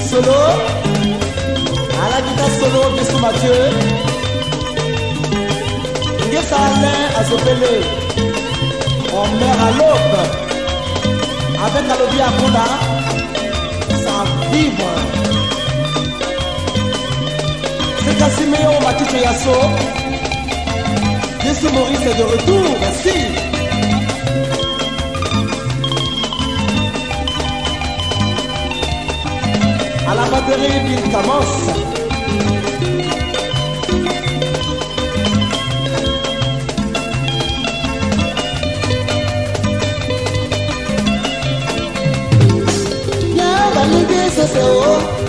Solo, à la guitare solo, Bissou Mathieu. À Sopele, on meurt à l'aube avec Alobi Akunda, sans vivre. C'est Casimeo Maticho Yasso. Jésus Maurice est de retour, merci. À la batterie, Bill Camos.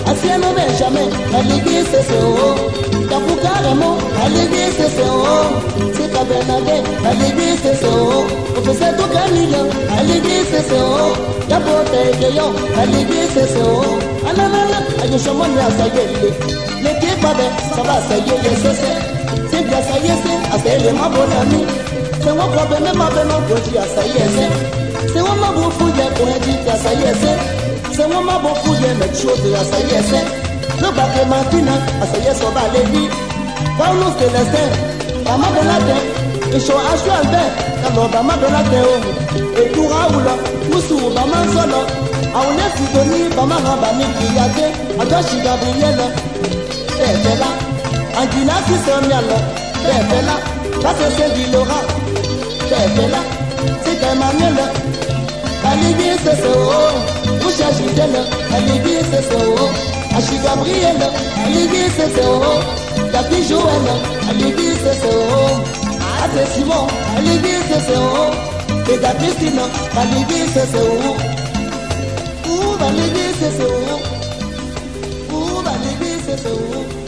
Anciennement Benjamin, à l'église c'est haut. Tapuka Raymond, à l'église c'est haut. C'est Bernadette, à l'église c'est haut. Professeur Toukanillo, à l'église c'est haut. Yapote Gayon, à l'église c'est haut. Ananana, à Yoshamone à Sayele. L'équipe avec, ça va Sayele, c'est bien Sayele, à Sayele, ma bonne amie. C'est mon problème, ma bonne amie, à Sayele. C'est mon mabou fouillé pour un dit à Sayele. C'est moi ma beaucoup de mettre choses à ça y est. Le bac est maintenant, à ça y est, on va aller vite. Paulo Célestin, Bama de la terre, et chaud à chaud à terre, alors Bama de la terre, et tout Raoula, Moussou, Bama Solo, à on est Sidoni, Bama Rabani qui a été, à Dashi Gabriel, c'est là, Angina Sissomial, c'est là, parce que c'est Villora, c'est là, c'est un manuel, à l'église c'est haut. Moucha Gisèle, à l'église c'est haut. Achi Gabriel, à l'église c'est haut. Tapi Joël, à l'église c'est haut. Ate Simon, à l'église c'est haut. Et da Christine, à l'église c'est haut. Ouh, à l'église c'est haut. Ouh, à l'église c'est haut.